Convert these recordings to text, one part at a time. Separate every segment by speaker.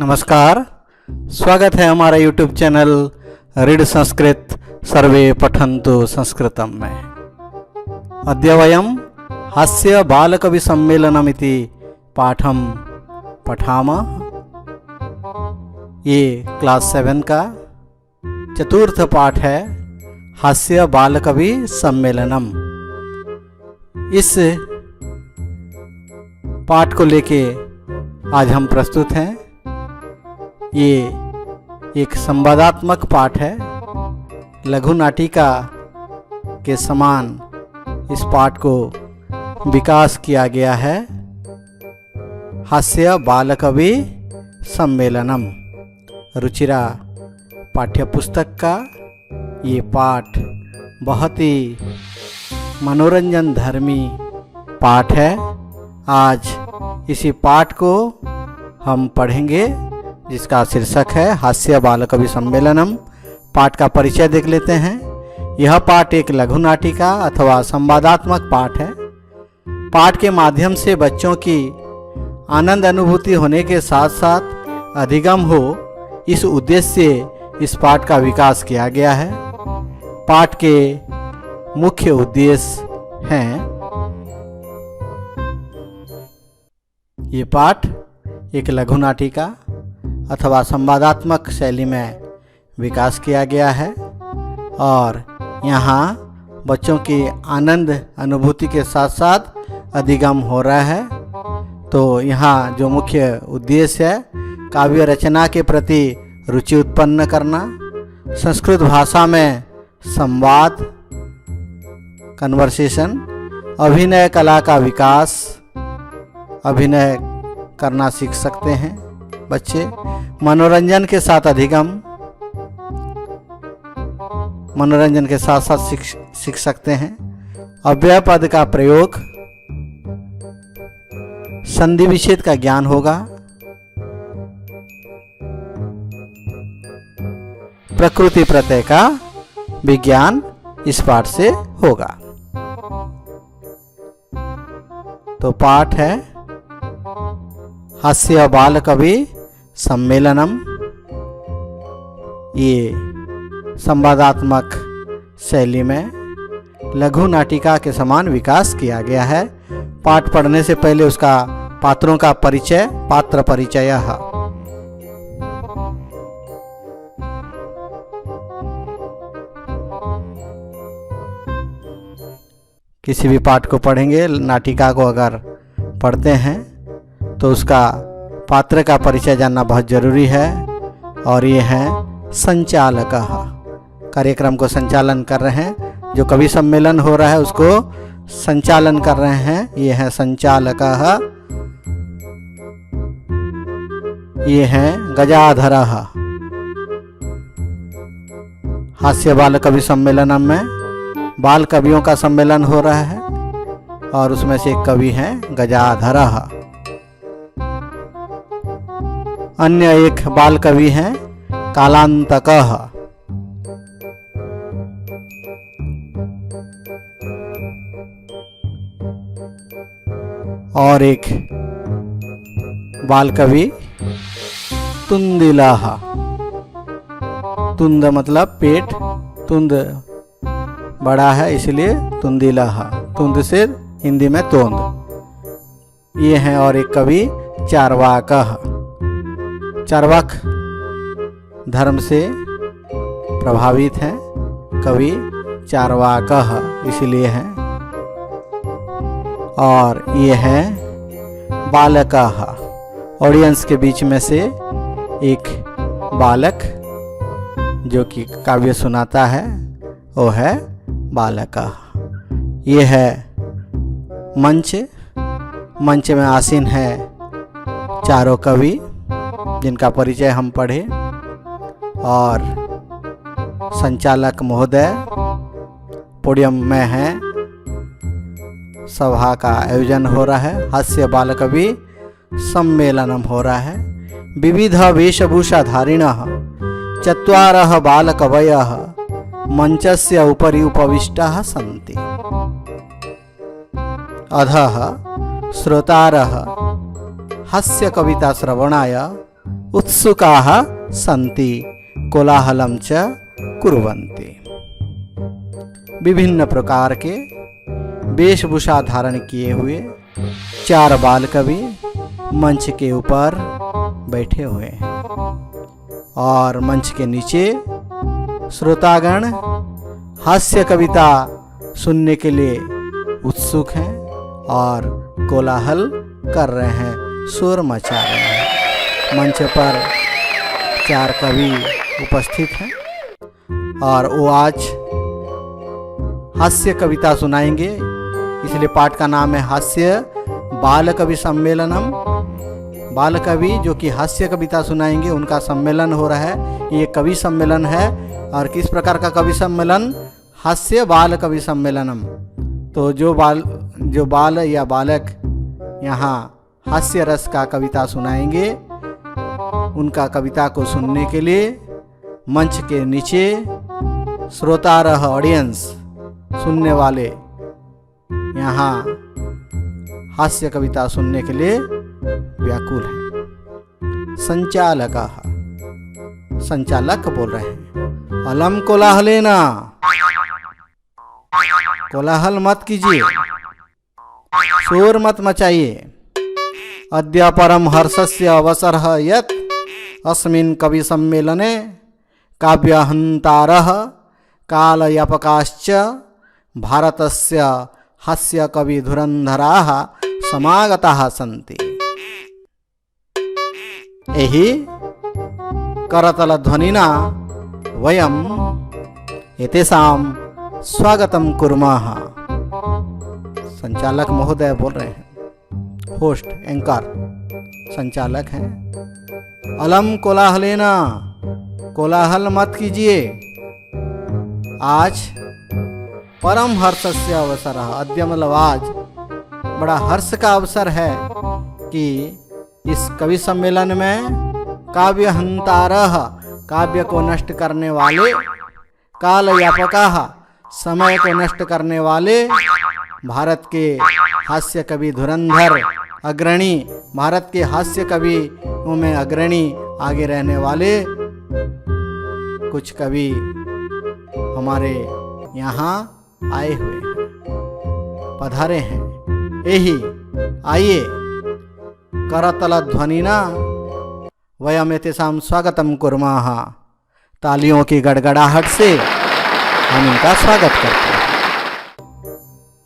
Speaker 1: नमस्कार, स्वागत है हमारा YouTube चैनल रीड संस्कृत सर्वे पठन्तु संस्कृतम में। अद्य वयं हास्य बालकवि सम्मेलनमिति पाठं पठामः। ये क्लास 7 का चतुर्थ पाठ है, हास्य बालकवि सम्मेलनम। इस पाठ को लेके आज हम प्रस्तुत हैं। ये एक संवादात्मक पाठ है, लघु नाटिका के समान इस पाठ को विकास किया गया है। हास्य बालकवि सम्मेलनम रुचिरा पाठ्यपुस्तक का ये पाठ बहुत ही मनोरंजन धर्मी पाठ है। आज इसी पाठ को हम पढ़ेंगे, जिसका शीर्षक है हास्य बालकवि सम्मेलनम। पाठ का परिचय देख लेते हैं। यह पाठ एक लघु नाटिका अथवा संवादात्मक पाठ है। पाठ के माध्यम से बच्चों की आनंद अनुभूति होने के साथ साथ अधिगम हो, इस उद्देश्य से इस पाठ का विकास किया गया है। पाठ के मुख्य उद्देश्य हैं, ये पाठ एक लघु नाटिका अथवा संवादात्मक शैली में विकास किया गया है और यहाँ बच्चों की आनंद अनुभूति के साथ साथ अधिगम हो रहा है। तो यहाँ जो मुख्य उद्देश्य है, काव्य रचना के प्रति रुचि उत्पन्न करना, संस्कृत भाषा में संवाद कन्वर्सेशन, अभिनय कला का विकास, अभिनय करना सीख सकते हैं बच्चे, मनोरंजन के साथ अधिगम, मनोरंजन के साथ साथ सीख सकते हैं। अव्यय पद का प्रयोग, संधि विच्छेद का ज्ञान होगा, प्रकृति प्रत्यय का विज्ञान इस पाठ से होगा। तो पाठ है हास्य बालकवि सम्मेलनम। ये संवादात्मक शैली में लघु नाटिका के समान विकास किया गया है। पाठ पढ़ने से पहले उसका पात्रों का परिचय, पात्र परिचय। किसी भी पाठ को पढ़ेंगे, नाटिका को अगर पढ़ते हैं तो उसका पात्र का परिचय जानना बहुत जरूरी है। और ये हैं संचालक, कार्यक्रम को संचालन कर रहे हैं, जो कवि सम्मेलन हो रहा है उसको संचालन कर रहे हैं, ये हैं संचालक। ये हैं गजाधर। हास्य बालकवि सम्मेलनम में बाल कवियों का सम्मेलन हो रहा है और उसमें से एक कवि हैं गजाधर। अन्य एक बाल कवि हैं कालांतक। और एक बाल कवि तुंदिला। तुंद मतलब पेट, तुंद बड़ा है इसलिए तुंदिला। तुंद से हिंदी में तोंद। ये हैं और एक कवि चार्वाक। चार्वाक धर्म से प्रभावित हैं कवि चार्वाक, इसलिए हैं। और ये हैं बालक। ऑडियंस के बीच में से एक बालक जो कि काव्य सुनाता है, वो है बालक। ये है मंच। मंच में आसीन है चारों कवि, जिनका परिचय हम पढ़े। और संचालक महोदय पोडियम में हैं। सभा का आयोजन हो रहा है, हास्य बालकवि सम्मेलनम हो रहा है। विविध वेशभूषाधारिणः चत्वारः बालकवयः मंचस्य उपरि उपविष्टाः सन्ति। अधः श्रोतारः हास्य कविता श्रवणाय उत्सुकाः सन्ति कोलाहलं च कुर्वन्ति। विभिन्न प्रकार के वेशभूषा धारण किए हुए 4 बाल कवि मंच के ऊपर बैठे हुए हैं और मंच के नीचे श्रोतागण हास्य कविता सुनने के लिए उत्सुक हैं और कोलाहल कर रहे हैं, शोर मचा रहे हैं। मंच पर 4 कवि उपस्थित हैं और वो आज हास्य कविता सुनाएंगे, इसलिए पाठ का नाम है हास्य बाल कवि सम्मेलनम। बाल कवि जो कि हास्य कविता सुनाएंगे उनका सम्मेलन हो रहा है। ये कवि सम्मेलन है और किस प्रकार का कवि सम्मेलन? हास्य बाल कवि सम्मेलनम। तो जो बाल या बालक यहाँ हास्य रस का कविता सुनाएंगे उनका कविता को सुनने के लिए मंच के नीचे श्रोतारह ऑडियंस सुनने वाले यहाँ हास्य कविता सुनने के लिए व्याकुल है। संचालक बोल रहे हैं, अलम कोलाहलेना, कोलाहल मत कीजिए, शोर मत मचाइए। अद्य परम हर्षस्य अवसरः यत् अस्मिन् कवि सम्मेलने काव्यहन्तारः कालयापकाश्च भारतस्य हास्य कवि धुरन्धराः समागताः सन्ति। एहि करतल ध्वनिना वयम एतेषां स्वागतं कुर्मः। संचालक महोदय बोल रहे हैं, होस्ट एंकर संचालक हैं। अलम कोलाहलेना, कोलाहल मत कीजिए। आज परम हर्षस्य अवसर, अद्य मतलब आज बड़ा हर्ष का अवसर है कि इस कवि सम्मेलन में काव्यहंतारः, काव्य को नष्ट करने वाले, कालयापकाः, समय को नष्ट करने वाले, भारत के हास्य कवि धुरंधर अग्रणी, भारत के हास्य कवियों में अग्रणी आगे रहने वाले कुछ कवि हमारे यहाँ आए हुए हैं, पधारे हैं। यही आइए करतल ध्वनिना वयम एतेषां स्वागतं कुर्मः। तालियों की गड़गड़ाहट से हम इनका स्वागत करते हैं।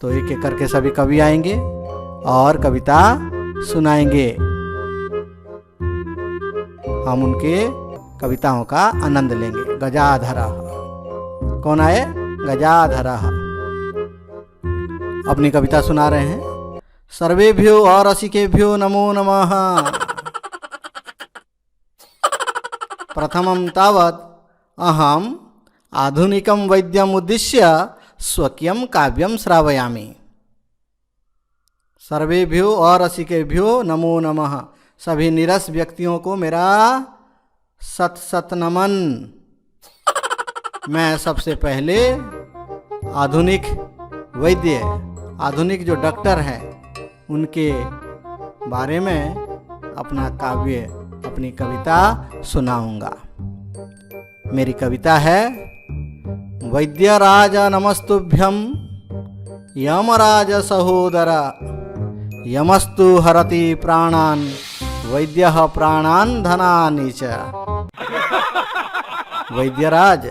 Speaker 1: तो एक एक करके सभी कवि आएंगे और कविता सुनाएंगे। हम उनके कविताओं का आनंद लेंगे। गजाधरः, कौन आए? गजाधरः अपनी कविता सुना रहे हैं। सर्वेभ्यो और रसिकेभ्यो नमो नमः। प्रथमं तावत् अहम आधुनिकं वैद्यम उद्दिश्य स्वकीयं काव्यं श्रावयामि। सर्वेभ्यो और रसिकेभ्यो नमो नमः। सभी निरस व्यक्तियों को मेरा सत सत नमन। मैं सबसे पहले आधुनिक वैद्य, आधुनिक जो डॉक्टर हैं उनके बारे में अपना काव्य, अपनी कविता सुनाऊंगा। मेरी कविता है वैद्यराज नमस्तुभ्यं यमराज सहोदर यमस्तु हरति प्राणान् वैद्यः प्राणान् धनानि च। वैद्यराज,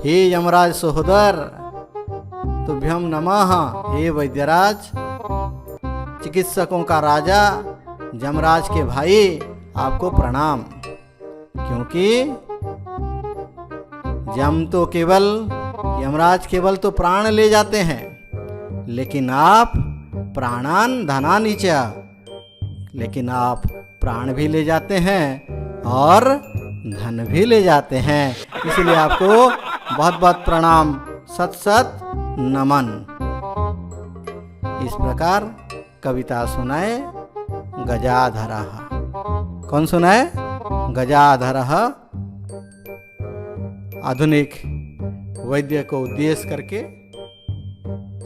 Speaker 1: हे यमराज सहोदर तुभ्यम नमः। हे वैद्यराज, चिकित्सकों का राजा यमराज के भाई आपको प्रणाम। क्योंकि यमराज केवल तो प्राण ले जाते हैं, लेकिन आप प्राणान धनानि च, लेकिन आप प्राण भी ले जाते हैं और धन भी ले जाते हैं। इसलिए आपको बहुत बहुत प्रणाम, सत सत नमन। इस प्रकार कविता सुनाए गजाधरः। कौन सुनाए? गजाधरः। आधुनिक वैद्य को उद्देश्य करके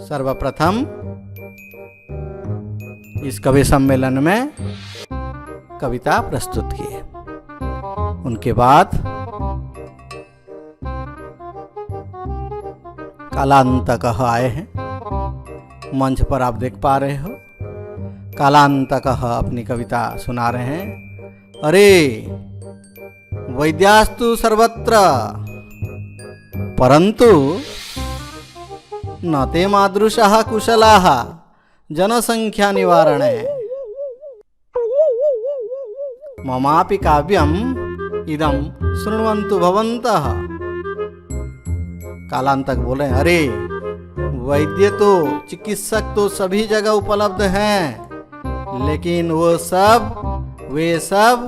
Speaker 1: सर्वप्रथम इस कवि सम्मेलन में कविता प्रस्तुत की है। उनके बाद कालांतकः आए हैं। मंच पर आप देख पा रहे हो, कालांतकः अपनी कविता सुना रहे हैं। अरे वैद्यास्तु सर्वत्र परंतु न ते मादृशाः कुशलाः जनसंख्या निवारणे। ममापि काव्यम इदं शृण्वन्तु भवन्तः। कालांतक बोले, अरे वैद्य तो, चिकित्सक तो सभी जगह उपलब्ध हैं, लेकिन वे सब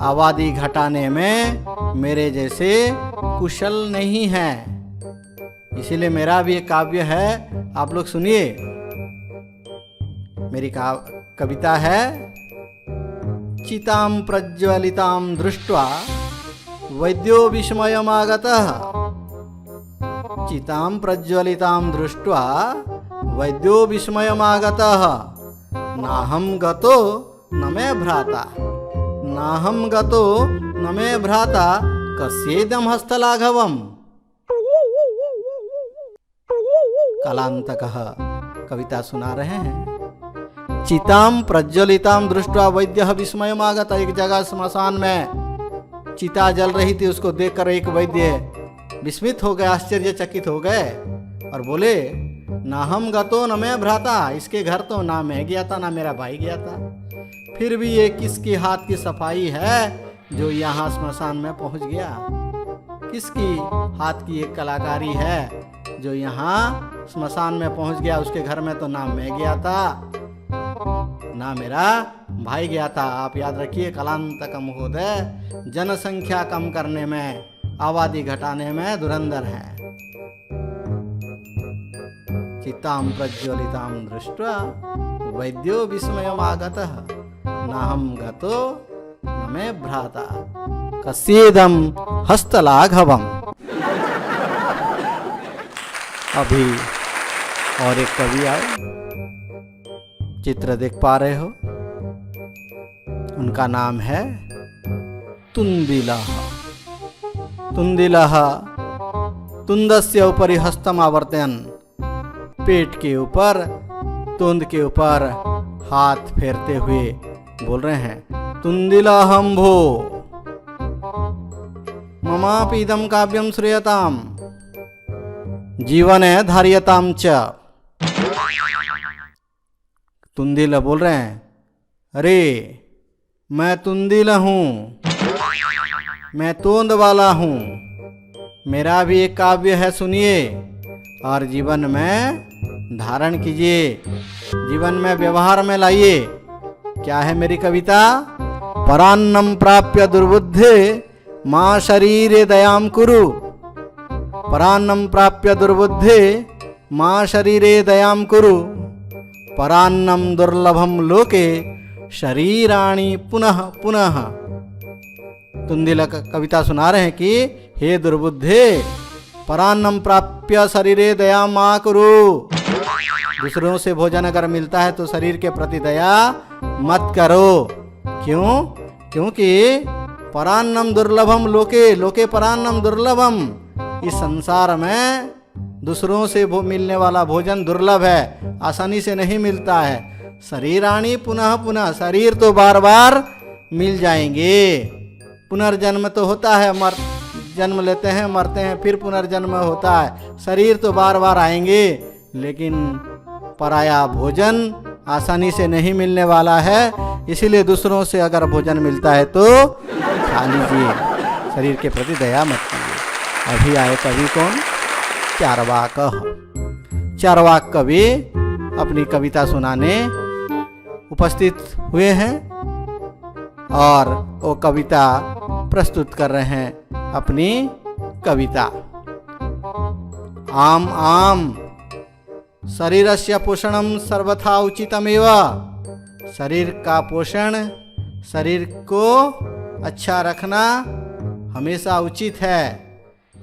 Speaker 1: आबादी घटाने में मेरे जैसे कुशल नहीं हैं। इसीलिए मेरा भी एक काव्य है, आप लोग सुनिए। मेरी कविता है। चितां प्रज्वलितां दृष्ट्वा वैद्यो विस्मयमागतः। चितां प्रज्वलितां दृष्ट्वा वैद्यो विस्मयमागतः। नाहं गतो न मे भ्राता, नाहं गतो न मे भ्राता, कस्येदं हस्तलाघवम्। कालांतकः कविता सुना रहे हैं। चितां प्रज्वलितां दृष्ट्वा वैद्यः विस्मयमागतः। एक जगह श्मशान में चिता जल रही थी, उसको देखकर एक वैद्य विस्मित हो गए, आश्चर्यचकित हो गए और बोले, ना हम गतो न मैं भ्राता। इसके घर तो ना मैं गया था ना मेरा भाई गया था, फिर भी ये किसके हाथ की सफाई है जो यहाँ श्मशान में पहुँच गया? किसकी हाथ की एक कलाकारी है जो यहाँ श्मशान में पहुँच गया? उसके घर में तो ना मैं गया था ना मेरा भाई गया था। आप याद रखिए, कालांतक महोदय जनसंख्या कम करने में, आबादी घटाने में धुरंधर है। चितां प्रज्वलितां दृष्ट्वा वैद्यो विस्मयमागतः। नाहं गतो न मे भ्राता, कस्येदं हस्तलाघवम्। अभी और एक कवि आए, चित्र देख पा रहे हो, उनका नाम है तुंदिलः। तुंदिलः तुंदस्य उपरि हस्तम आवर्तयन्। पेट के ऊपर, तुंद के ऊपर हाथ फेरते हुए बोल रहे हैं, तुंदिलहं भो ममापि इदं काव्यं श्रूयताम् जीवने धार्यताम् च। तुंदिल बोल रहे हैं, अरे मैं तुंदिल हूँ, मैं तोंद वाला हूँ, मेरा भी एक काव्य है, सुनिए और जीवन में धारण कीजिए, जीवन में व्यवहार में लाइए। क्या है मेरी कविता? परान्नम प्राप्य दुर्बुद्धे मां शरीरे दयाम कुरु। परान्नम प्राप्य दुर्बुद्धे मां शरीरे दयाम कुरु। परान्नम दुर्लभम लोके शरीराणि पुनः पुनः। तुंदिल कविता सुना रहे हैं कि हे दुर्बुद्धे, परान्नम प्राप्य शरीरे दया मा कुरु। दूसरों से भोजन अगर मिलता है तो शरीर के प्रति दया मत करो। क्यों? क्योंकि परान्नम दुर्लभम लोके, लोके परान्नम दुर्लभम। इस संसार में दूसरों से मिलने वाला भोजन दुर्लभ है, आसानी से नहीं मिलता है। शरीराणि पुनः पुनः, शरीर तो बार बार मिल जाएंगे। पुनर्जन्म तो होता है, जन्म लेते हैं, मरते हैं, फिर पुनर्जन्म होता है। शरीर तो बार बार आएंगे, लेकिन पराया भोजन आसानी से नहीं मिलने वाला है। इसीलिए दूसरों से अगर भोजन मिलता है तो खा लीजिए, शरीर के प्रति दया मत कीजिए। अभी आए कवि कौन? चारवाक। चारवाक कवि अपनी कविता सुनाने उपस्थित हुए हैं और वो कविता प्रस्तुत कर रहे हैं अपनी कविता। आम आम शरीरस्य पोषणम सर्वथा उचितमेव। शरीर का पोषण, शरीर को अच्छा रखना हमेशा उचित है।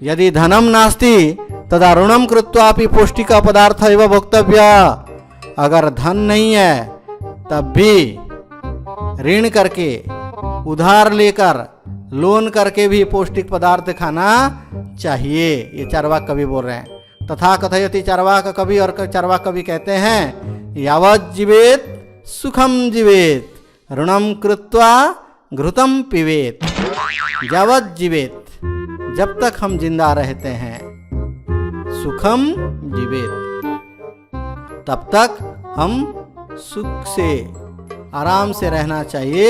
Speaker 1: यदि धनम नास्ति तदा ऋणम कृत्वापि पौष्टिक पदार्थ एवं भोक्तव्य। अगर धन नहीं है तब भी ऋण करके, उधार लेकर लोन करके भी पौष्टिक पदार्थ खाना चाहिए। ये चार्वाक कवि बोल रहे हैं। तथा कथयति चार्वाक कवि, और चार्वाक कवि कहते हैं यावत् जीवेत सुखम जीवेत ऋणम कृत्वा घृतम पिबेत। यावत् जीवेत, जब तक हम जिंदा रहते हैं, सुखम जीवेत, तब तक हम सुख से आराम से रहना चाहिए।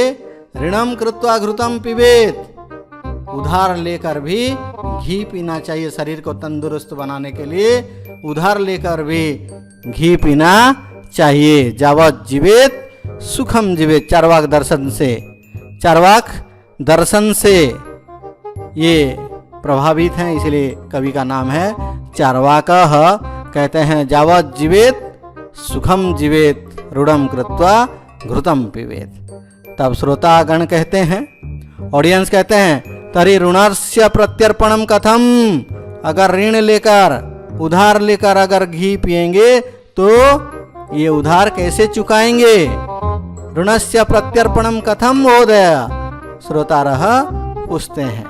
Speaker 1: ऋणम कृत्वा घृतम पिबेत, उधार लेकर भी घी पीना चाहिए। शरीर को तंदुरुस्त बनाने के लिए उधार लेकर भी घी पीना चाहिए। यावत् जीवेत सुखम जीवेत। चार्वाक दर्शन से, चार्वाक दर्शन से ये प्रभावित हैं, इसलिए कवि का नाम है चार्वाकः। कहते हैं यावत् जीवेत सुखम जीवेत ऋणम कृत्वा घृतम पिबेत। तब श्रोतागण कहते हैं, ऑडियंस कहते हैं तरी ऋणस्य प्रत्यर्पणम कथम। अगर ऋण लेकर, उधार लेकर अगर घी पिएंगे तो ये उधार कैसे चुकाएंगे? ऋणस्य प्रत्यर्पणम कथम महोदय? श्रोतारः पूछते हैं,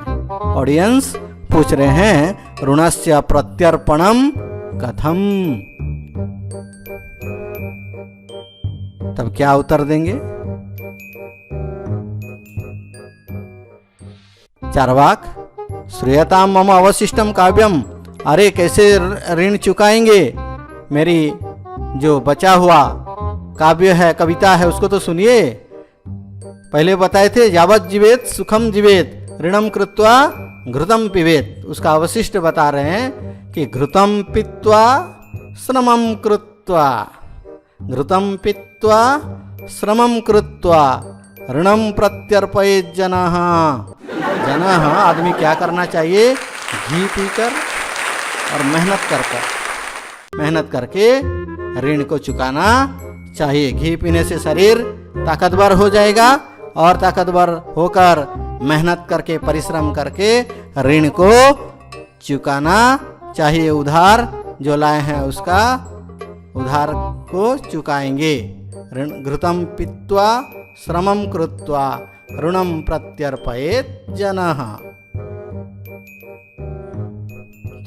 Speaker 1: ऑडियंस पूछ रहे हैं ऋणस्य प्रत्यर्पणम कथम। तब क्या उत्तर देंगे? चार्वाक श्रूयताम मम अवशिष्टम काव्यम। अरे कैसे ऋण चुकाएंगे? मेरी जो बचा हुआ काव्य है, कविता है, उसको तो सुनिए। पहले बताए थे यावत् जीवेत सुखम जीवेत ऋणम कृत्वा घृतम पिबेत। उसका अवशिष्ट बता रहे हैं कि घृतम पित्वा श्रमम कृत्वा, घृतम पित्वा श्रमम कृत्वा ऋणम प्रत्यर्पयेत जनः। जनः आदमी क्या करना चाहिए? घी पीकर और मेहनत करके ऋण को चुकाना चाहिए। घी पीने से शरीर ताकतवर हो जाएगा और ताकतवर होकर मेहनत करके, परिश्रम करके ऋण को चुकाना चाहिए। उधार जो लाए हैं उसका उधार को चुकाएंगे। घृतम पित्वा श्रमम कृत्वा ऋणम प्रत्यर्पयेत जनः।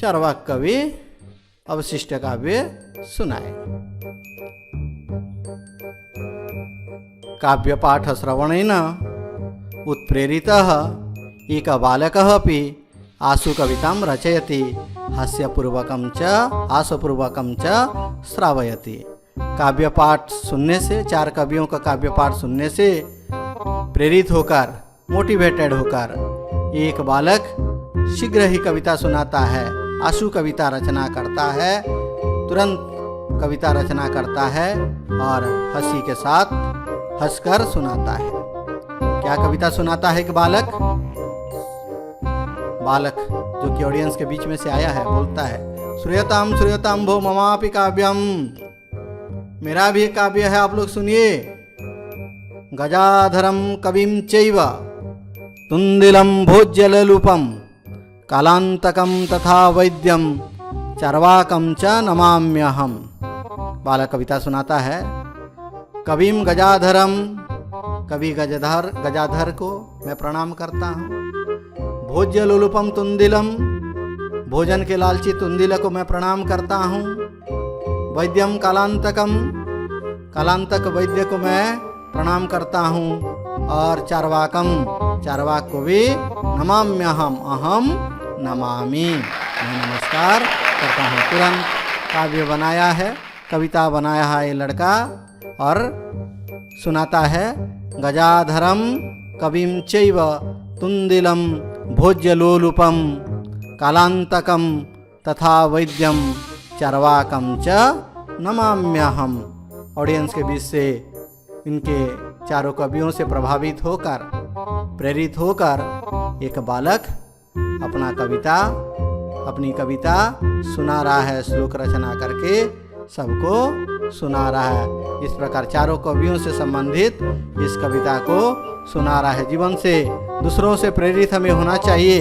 Speaker 1: चार्वाक कवि अवशिष्ट काव्य सुनाए। काव्य पाठ श्रवणेन उत्प्रेरितः एक बालकः अपि आशु कवितां रचयति, हास्यपूर्वकं च आशुपूर्वकं च श्रावयति। काव्य पाठ सुनने से, चार कवियों का काव्य पाठ सुनने से प्रेरित होकर, मोटिवेटेड होकर एक बालक शीघ्र ही कविता सुनाता है, आशु कविता रचना करता है, तुरंत कविता रचना करता है और हंसी के साथ हंसकर सुनाता है। क्या कविता सुनाता है कि बालक जो कि ऑडियंस के बीच में से आया है, बोलता है श्रूयताम भो ममापि काव्यम। मेरा भी काव्य है, आप लोग सुनिए। गजाधरम कविम चैव तुंदिलम भोज्यललुपम कालांतकम तथा वैद्यम चार्वाकम च नमाम्यहम। बालक कविता सुनाता है। कविम गजाधरम, कवि गजाधर को मैं प्रणाम करता हूँ। भोज्यलुलुपम तुंदिलम, भोजन के लालची तुंदिल को मैं प्रणाम करता हूँ। वैद्यम कालांतकम, कालांतक वैद्य को मैं प्रणाम करता हूँ। और चार्वाकम, चार्वाक को भी नमाम्यहम, अहम नमामि, मैं नमस्कार करता हूँ। तुरंत काव्य बनाया है, कविता बनाया है ये लड़का और सुनाता है। गजाधरम कविम चैव तुंदिलम भोज्यलोलुपम कालांतकम तथा वैद्यम चार्वाकम च नमाम्यहम। ऑडियंस के बीच से इनके चारों कवियों से प्रभावित होकर, प्रेरित होकर एक बालक अपनी कविता सुना रहा है, श्लोक रचना करके सबको सुना रहा है। इस प्रकार चारों कवियों से संबंधित इस कविता को सुना रहा है। जीवन से दूसरों से प्रेरित हमें होना चाहिए।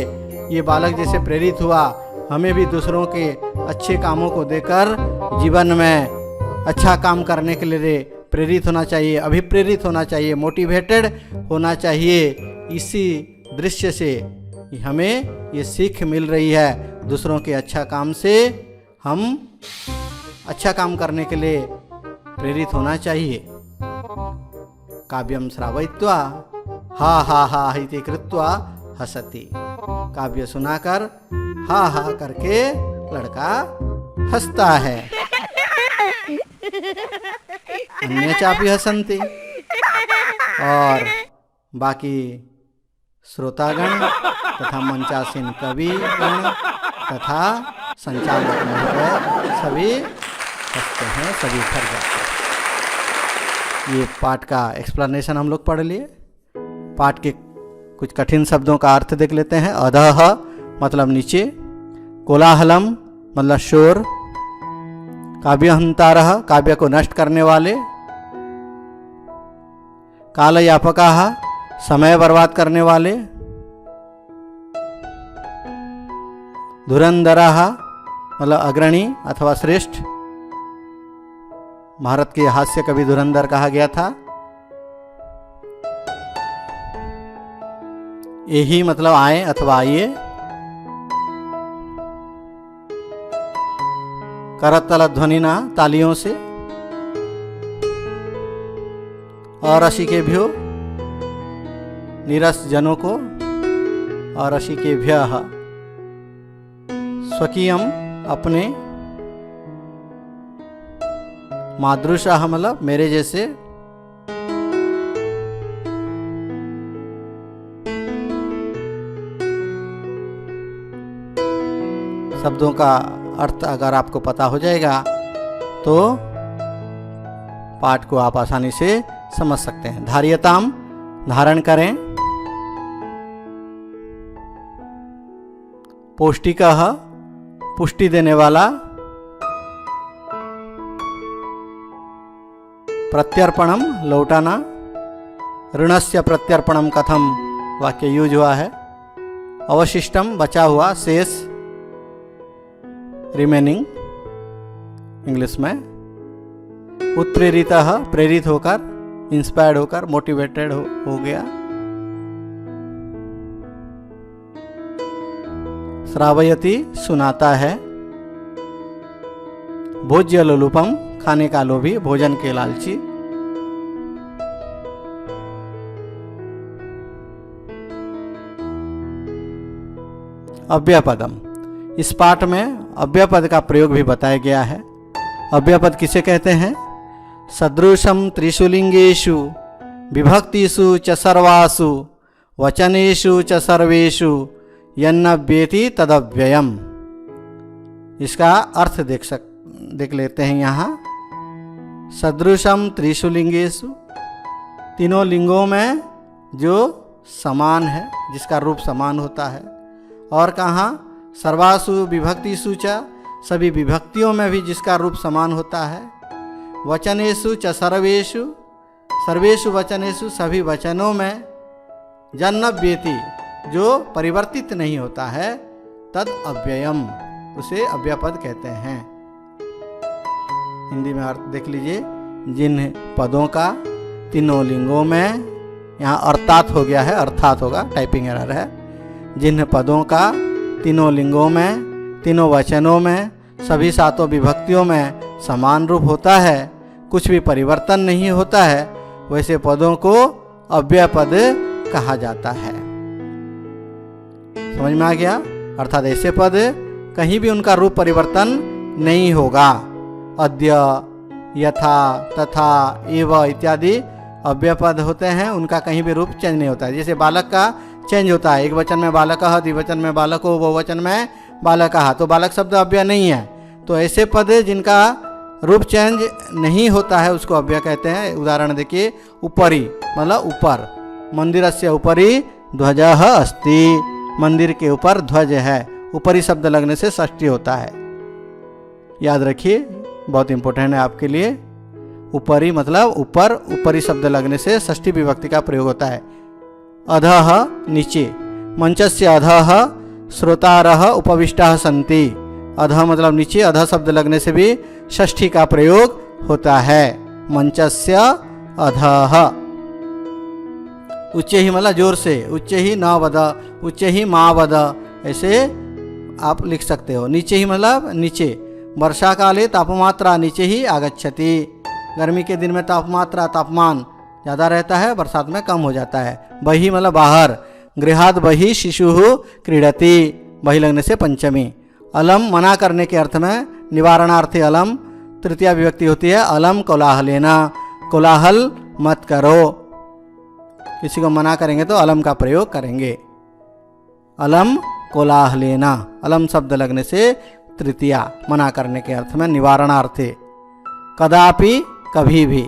Speaker 1: ये बालक जैसे प्रेरित हुआ, हमें भी दूसरों के अच्छे कामों को देखकर जीवन में अच्छा काम करने के लिए प्रेरित होना चाहिए, अभिप्रेरित होना चाहिए, मोटिवेटेड होना चाहिए। इसी दृश्य से हमें ये सीख मिल रही है, दूसरों के अच्छा काम से हम अच्छा काम करने के लिए प्रेरित होना चाहिए। काव्यम श्रावयित्वा हा हा हा इति कृत्वा हसति। काव्य सुनाकर हा हा करके लड़का हंसता है। अन्य चापि हसन्ति। और बाकी श्रोतागण तथा मंचासीन कविगण तथा संचालक महोदय सभी हंसते हैं, सभी घर जाते हैं। ये पाठ का एक्सप्लेनेशन हम लोग पढ़ लिए। पाठ के कुछ कठिन शब्दों का अर्थ देख लेते हैं। अधः मतलब नीचे, कोलाहलम मतलब शोर, काव्यहंतारः काव्य को नष्ट करने वाले, कालयापकाः समय बर्बाद करने वाले, धुरंधराः मतलब अग्रणी अथवा श्रेष्ठ, भारत के हास्य कवि धुरंधर कहा गया था। यही मतलब आए अथवा आइए। करतल ध्वनिना तालियों से, अरसिकेभ्यो नीरस जनों को, अरसिकेभ्यः स्वकीयम अपने, मादृशः मतलब मेरे जैसे, शब्दों का अर्थ अगर आपको पता हो जाएगा तो पाठ को आप आसानी से समझ सकते हैं। धार्यताम धारण करें, पौष्टिकः पुष्टि देने वाला, प्रत्यर्पणम लौटाना, ऋणस्य प्रत्यर्पणम कथम वाक्य यूज हुआ है। अवशिष्टम बचा हुआ, शेष रिमेनिंग इंग्लिश में। उत्प्रेरितः प्रेरित होकर, इंस्पायर्ड होकर, मोटिवेटेड हो गया। श्रावयति सुनाता है। भोज्य लोलुपम खाने का लोभी, भोजन के लालची। अव्ययपदम, इस पाठ में अव्ययपद का प्रयोग भी बताया गया है। अव्ययपद किसे कहते हैं? सदृशम त्रिशुलिंगेषु विभक्तिषु च सर्वासु वचनेषु च सर्वेषु यन्नव्येति तदव्ययम। इसका अर्थ देख लेते हैं यहाँ। सदृशम त्रिशुलिंगेषु, तीनों लिंगों में जो समान है, जिसका रूप समान होता है। और कहाँ? सर्वासु विभक्तिषु च, सभी विभक्तियों में भी जिसका रूप समान होता है। वचनेषु च सर्वेषु, सर्वेषु वचनेषु सभी वचनों में। जन्नव्येति जो परिवर्तित नहीं होता है, तद अव्ययम, उसे अव्ययपद कहते हैं। हिंदी में अर्थ देख लीजिए। जिन पदों का तीनों लिंगों में, यहाँ अर्थात हो गया है, अर्थात होगा, टाइपिंग एरर है। जिन पदों का तीनों लिंगों में, तीनों वचनों में, सभी सातों विभक्तियों में समान रूप होता है, कुछ भी परिवर्तन नहीं होता है, वैसे पदों को अव्ययपद कहा जाता है। समझ में आ गया? अर्थात ऐसे पद कहीं भी उनका रूप परिवर्तन नहीं होगा। अद्य, यथा, तथा, एव इत्यादि अव्ययपद होते हैं, उनका कहीं भी रूप चेंज नहीं होता है। जैसे बालक का चेंज होता है, एक वचन में बालकः, द्विवचन में बालको, बहुवचन में बालकः, तो बालक शब्द अव्यय नहीं है। तो ऐसे पद जिनका रूप चेंज नहीं होता है उसको अव्यय कहते हैं। उदाहरण देखिए, उपरि मतलब ऊपर, मंदिरस्य उपरि ध्वजः अस्ति, मंदिर के ऊपर ध्वज है। उपरि शब्द लगने से षष्ठी होता है, याद रखिए, बहुत इंपॉर्टेंट है आपके लिए। उपरि मतलब ऊपर, उपरि शब्द लगने से षष्ठी विभक्ति का प्रयोग होता है। अधः नीचे, मंचस्य अधः श्रोतारः उपविष्टाः सन्ति। अधः मतलब नीचे, अधः शब्द लगने से भी षष्ठी का प्रयोग होता है। मंचस्य अधः। उच्चे ही मतलब जोर से, उच्चे ही न वद, उच्चे ही माँ वद, ऐसे आप लिख सकते हो। नीचे ही मतलब नीचे। वर्षा काले तापमात्रा नीचे ही आगच्छति, गर्मी के दिन में तापमान ज़्यादा रहता है, बरसात में कम हो जाता है। बहि मतलब बाहर। गृहाद बहि शिशु क्रीडति, बहि लगने से पंचमी। अलम मना करने के अर्थ में, निवारणार्थी अलम तृतीया विभक्ति होती है। अलम कोलाहलेना, कोलाहल मत करो। किसी को मना करेंगे तो अलम का प्रयोग करेंगे। अलम कोलाहलेना, अलम शब्द लगने से तृतीया, मना करने के अर्थ में, निवारणार्थे। कदापि कभी भी,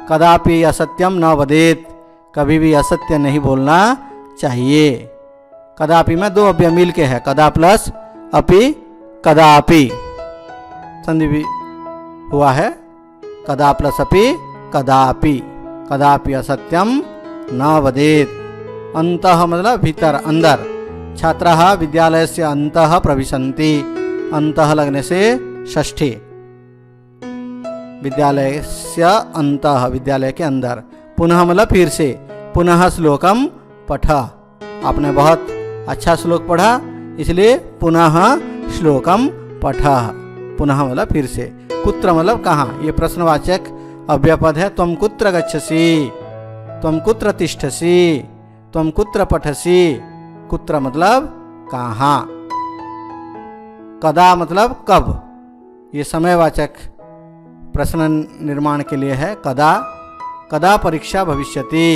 Speaker 1: कदापि असत्यम न वदेत, कभी भी असत्य नहीं बोलना चाहिए। कदापि में दो अव्यय मिल के है, कदा प्लस अपि, कदापि संधि भी हुआ है। कदा प्लस अपि, कदापि, कदापि असत्यम न वदेत। अंतः मतलब भीतर, अंदर। छात्राः विद्यालयस्य अंतः प्रविशन्ति, अंतः लगने से षष्ठी। विद्यालयस्य अंतः, विद्यालय के अंदर। पुनः मतलब फिर से। पुनः श्लोकम पठ, आपने बहुत अच्छा श्लोक पढ़ा इसलिए पुनः श्लोकम पठ। पुनः मतलब फिर से। कुत्र मतलब कहाँ, ये प्रश्नवाचक अव्ययपद है। त्वं कुत्र गच्छसि, त्वं कुत्र तिष्ठसि, त्वं कुत्र पठसि। कुत्र मतलब कहाँ। कदा मतलब कब, ये समयवाचक प्रश्न निर्माण के लिए है। कदा, कदा परीक्षा भविष्यति,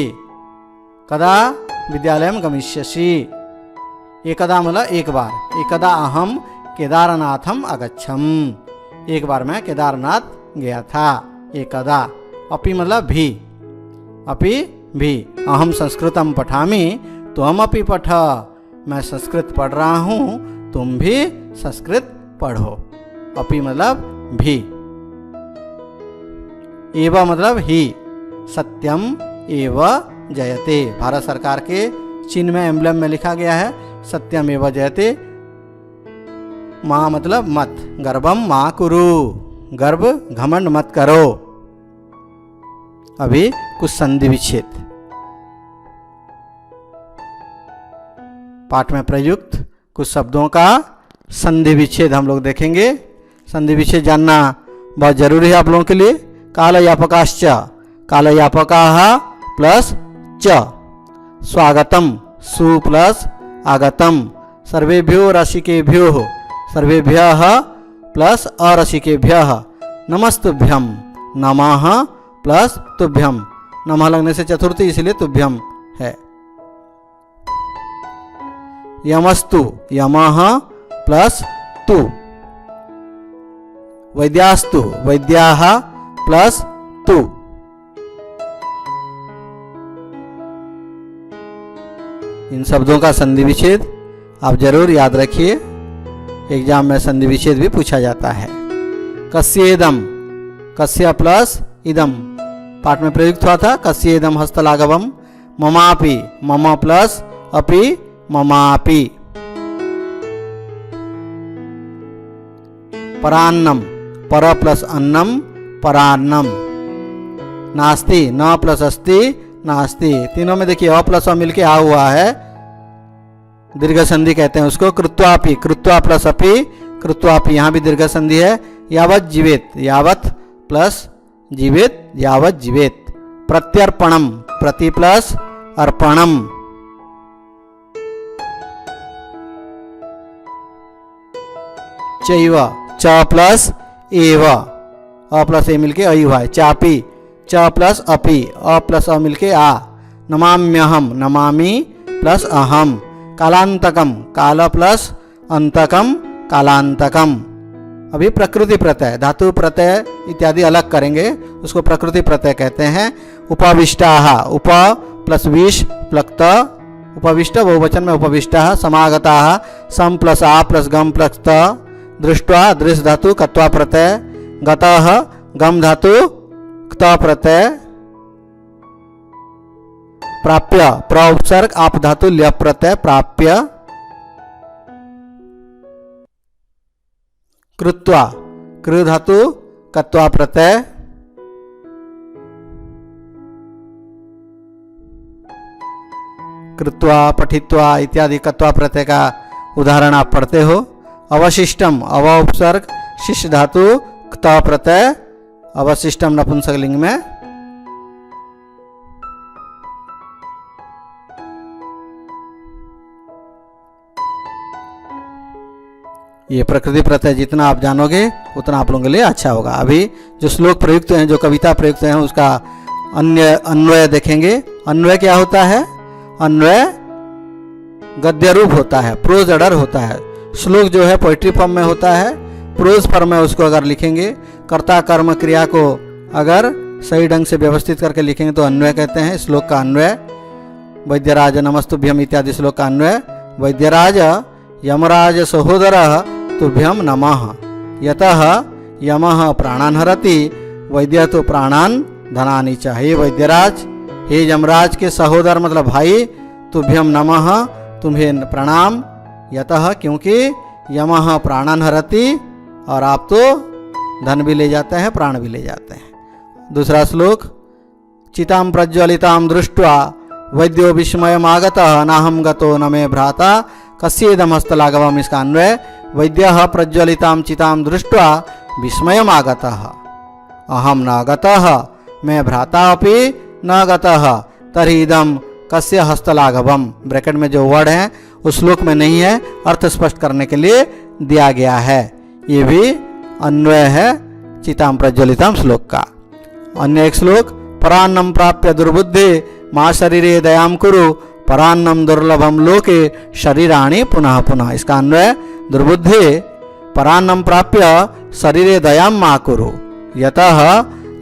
Speaker 1: कदा विद्यालयं गमिष्यसि। एकदा मतलब एक बार। एकदा अहम केदारनाथम अगच्छम, एक बार मैं केदारनाथ गया था। एकदा। अपि मतलब भी, अपि भी। अहम संस्कृतम पठामि त्वम अपि पठ, मैं संस्कृत पढ़ रहा हूँ तुम भी संस्कृत पढ़ो। अपि मतलब भी। एव मतलब ही। सत्यम एव जयते, भारत सरकार के चिन्ह में, एम्ब्लेम में लिखा गया है सत्यम एव जयते। माँ मतलब मत। गर्भम माँ कुरु, गर्भ घमंड मत करो। अभी कुछ संधि विच्छेद पाठ में प्रयुक्त कुछ शब्दों का संधि विच्छेद हम लोग देखेंगे। संधि विच्छेद जानना बहुत जरूरी है आप लोगों के लिए। कालयापकाश्च, कालयापकाः प्लस च। स्वागतम, सु प्लस आगतम। सर्वेभ्यो रसिकेभ्यो, सर्वेभ्यः प्लस अरसिकेभ्यः। नमस्तुभ्यम, नमः प्लस तुभ्यम। नमः लगने से चतुर्थी इसलिए तुभ्यम है। यमस्तु, यमः प्लस तु। वैद्यास्तु, वैद्याः प्लस तु। इन शब्दों का संधि विच्छेद आप जरूर याद रखिए, एग्जाम में संधि विच्छेद भी पूछा जाता है। कस्येदम, कस्य प्लस इदम, पाठ में प्रयुक्त हुआ था। कस्येदम हस्तलाघवम। ममापि, मम प्लस अपि, ममापि। परान्नम, पर प्लस अन्नम, परान्नम। नास्ति, न प्लस अस्ति, नास्ति। तीनों में देखिए अ प्लस अ मिलके आ हुआ है, दीर्घ संधि कहते हैं उसको। कृत्वापि, कृत्वा प्लस अपि, कृत्वापि, यहाँ भी दीर्घ संधि है। यावत जीवेत, यावत प्लस जीवेत, यावत जीवेत। प्रत्यर्पणम, प्रति प्लस अर्पणम। चैव, च प्लस एव, अ प्लस ए मिलके अ हुआ है। चापी, च प्लस अपि, अ प्लस अ मिलके आ। नमाम्यहम, नमामि प्लस अहम। कालांतकम, काल प्लस अंतकम, कालांतकम। अभी प्रकृति प्रत्यय, धातु प्रत्यय इत्यादि अलग करेंगे, उसको प्रकृति प्रत्यय कहते हैं। उपविष्टाः, उप प्लस विष प्लक्त, उपविष्ट बहुवचन में उपविष्टाः। समागताः, सम प्लस आ प्लस गम प्लस त। दृष्ट्वा, दृश्य धातु कत्वा प्रत्यय। गतः, गम धातु क्त प्रत्यय। प्राप्य, प्र उपसर्ग आप धातु ल्य प्रत्यय, प्राप्य। कृत्वा, कृ धातु कत्वा प्रत्यय। 。 . 。 . 。 . 。 . 。 . 。 . 。 . 。 . 。 . 。 . 。 . 。 . 。 . 。 . 。 . 。 。 . 。 。 . 。 。 . 。 。 . 。 。 . 。 . 。 . 。 . 。 . 。 . 。 . कृत्वा पठित्वा इत्यादि कत्वा प्रत्यय का उदाहरण आप पढ़ते हो। अवशिष्टम अव उपसर्ग शिष्य धातु क्त प्रत्यय अवशिष्टम नपुंसक लिंग में। ये प्रकृति प्रत्यय जितना आप जानोगे उतना आप लोगों के लिए अच्छा होगा। अभी जो श्लोक प्रयुक्त हैं, जो कविता प्रयुक्त हैं, उसका अन्वय देखेंगे। अन्वय क्या होता है? अन्वय गद्य रूप होता है, प्रोज ऑर्डर होता है। श्लोक जो है पोइट्री फॉर्म में होता है, प्रोज फॉर्म में उसको अगर लिखेंगे, कर्ता कर्म क्रिया को अगर सही ढंग से व्यवस्थित करके लिखेंगे तो अन्वय कहते हैं। श्लोक का अन्वय वैद्यराज नमस्तुभ्यम इत्यादि श्लोक का अन्वय। वैद्यराज यमराज सहोदर तुभ्यम नमः यतः यमः प्राणान हरति वैद्य तो प्राणान धनानि च। हे वैद्यराज, हे यमराज के सहोदर मतलब भाई, तुभ्यम नमः तुम्हें प्रणाम, यतः क्योंकि यमः प्राणान हरति और आप तो धन भी ले जाते हैं, प्राण भी ले जाते हैं। दूसरा श्लोक चितां प्रज्वलितां दृष्ट्वा वैद्यो विस्मयमागतः नाहं गतो न मे भ्राता कस्येदं हस्तलाघवम्। इसका अन्वय वैद्यः प्रज्वलितां चितां दृष्ट्वा विस्मयमागतः अहं न गतः मैं भ्राता अपि न गतः तर्हि इदं कस्य हस्तलाघवम्। ब्रैकेट में जो वर्ड है उस श्लोक में नहीं है, अर्थ स्पष्ट करने के लिए दिया गया है। ये भी अन्वय है चितां प्रज्वलितां श्लोक का। अन्य एक श्लोक परान्नम प्राप्य दुर्बुद्धि मां शरीरे दयाम कुरु परान्नम दुर्लभम लोके शरीराणि पुनः पुनः। इसका अन्वय दुर्बुद्धि परान्नम प्राप्य शरीरे दयाम मा कुरु यतः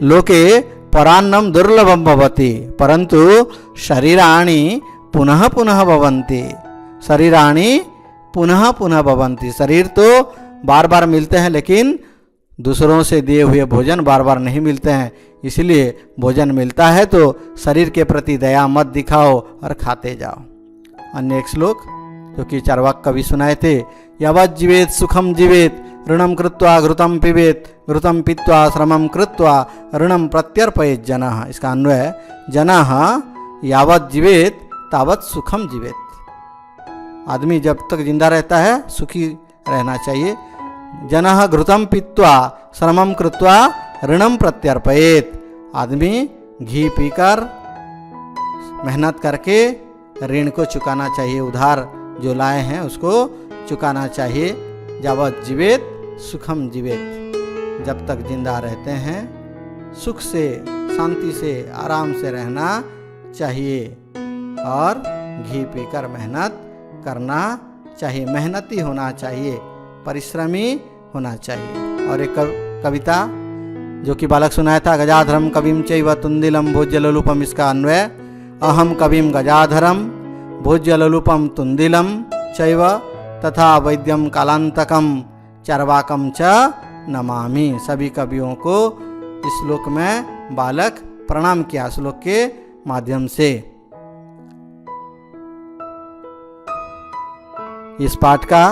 Speaker 1: लोके परान्नम दुर्लभम भवति परंतु शरीराणि पुनः पुनः भवन्ति। शरीराणि पुनः पुनः भवन्ति। शरीर तो बार बार मिलते हैं लेकिन दूसरों से दिए हुए भोजन बार बार नहीं मिलते हैं, इसलिए भोजन मिलता है तो शरीर के प्रति दया मत दिखाओ और खाते जाओ। अन्य एक श्लोक जो कि चार्वाक कवि सुनाए थे, यावत् जीवेत सुखम जीवेत ऋणम कृत्वा घृतम पिबेत घृतम पीत्वा श्रमम कृत्वा ऋणम प्रत्यर्पयेत जनः। इसका अन्वय जनः यावत् जीवेत तावत् सुखम जीवेत। आदमी जब तक जिंदा रहता है सुखी रहना चाहिए। जनः घृतम पीत्वा श्रमम कृत्वा ऋणम प्रत्यर्पयेत। आदमी घी पीकर मेहनत करके ऋण को चुकाना चाहिए, उधार जो लाए हैं उसको चुकाना चाहिए। यावत् जीवेत सुखम जीवेत। जब तक जिंदा रहते हैं सुख से शांति से आराम से रहना चाहिए और घी पीकर मेहनत करना चाहिए। मेहनती होना चाहिए, परिश्रमी होना चाहिए। और एक कविता जो कि बालक सुनाया था, गजाधरम कविम चैव तुंदिलम भोज्यलोलुपम। इसका अन्वय अहम कविम गजाधरम भोज्यलोलुपम तुंदिलम चैव तथा वैद्यम कालांतकम चार्वाकम च नमामि। सभी कवियों को इस श्लोक में बालक प्रणाम किया श्लोक के माध्यम से। इस पाठ का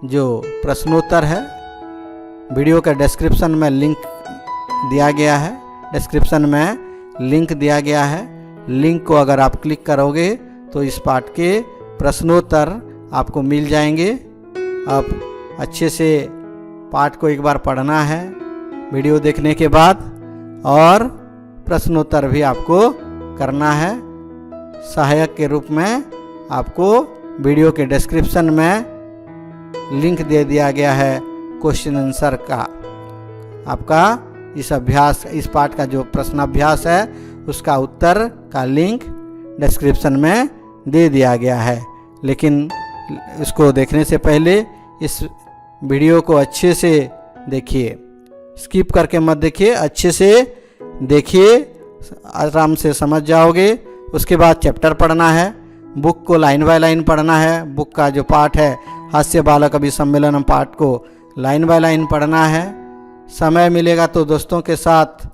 Speaker 1: जो प्रश्नोत्तर है वीडियो के डिस्क्रिप्शन में लिंक दिया गया है। डिस्क्रिप्शन में लिंक दिया गया है। लिंक को अगर आप क्लिक करोगे तो इस पाठ के प्रश्नोत्तर आपको मिल जाएंगे। आप अच्छे से पाठ को एक बार पढ़ना है वीडियो देखने के बाद और प्रश्नोत्तर भी आपको करना है। सहायक के रूप में आपको वीडियो के डिस्क्रिप्शन में लिंक दे दिया गया है क्वेश्चन आंसर का। आपका इस अभ्यास इस पाठ का जो प्रश्नाभ्यास है उसका उत्तर का लिंक डिस्क्रिप्शन में दे दिया गया है। लेकिन इसको देखने से पहले इस वीडियो को अच्छे से देखिए, स्किप करके मत देखिए, अच्छे से देखिए, आराम से समझ जाओगे। उसके बाद चैप्टर पढ़ना है, बुक को लाइन बाय लाइन पढ़ना है। बुक का जो पाठ है हास्य बाल कवि सम्मेलन पाठ को लाइन बाय लाइन पढ़ना है। समय मिलेगा तो दोस्तों के साथ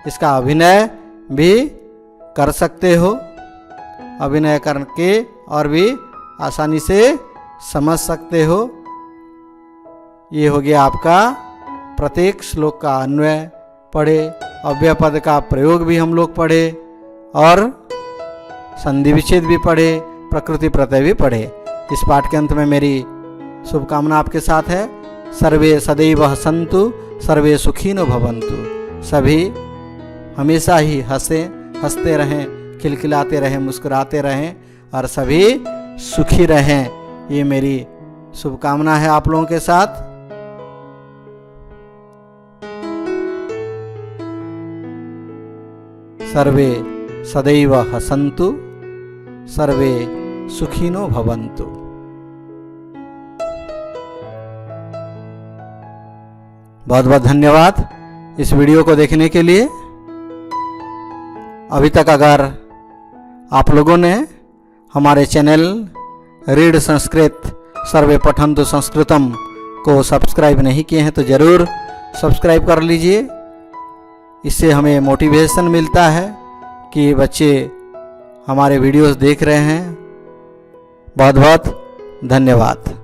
Speaker 1: इसका अभिनय भी कर सकते हो। अभिनय करके और भी आसानी से समझ सकते हो। ये हो गया आपका प्रत्येक श्लोक का अन्वय पढ़े, अव्यय पद का प्रयोग भी हम लोग पढ़े और संधि विच्छेद भी पढ़े, प्रकृति प्रत्यय भी पढ़े। इस पाठ के अंत में मेरी शुभकामना आपके साथ है। सर्वे सदैव हसन्तु, सर्वे सुखिनो भवन्तु। सभी हमेशा ही हंसते रहें, खिलखिलाते रहें, मुस्कुराते रहें और सभी सुखी रहें। ये मेरी शुभकामना है आप लोगों के साथ। सर्वे सदैव हसन्तु, सर्वे सुखिनो भवन्तु। बहुत बहुत धन्यवाद इस वीडियो को देखने के लिए। अभी तक अगर आप लोगों ने हमारे चैनल रीड संस्कृत सर्वे पठन्तु संस्कृतम को सब्सक्राइब नहीं किए हैं तो ज़रूर सब्सक्राइब कर लीजिए। इससे हमें मोटिवेशन मिलता है कि बच्चे हमारे वीडियोस देख रहे हैं। बहुत बहुत धन्यवाद।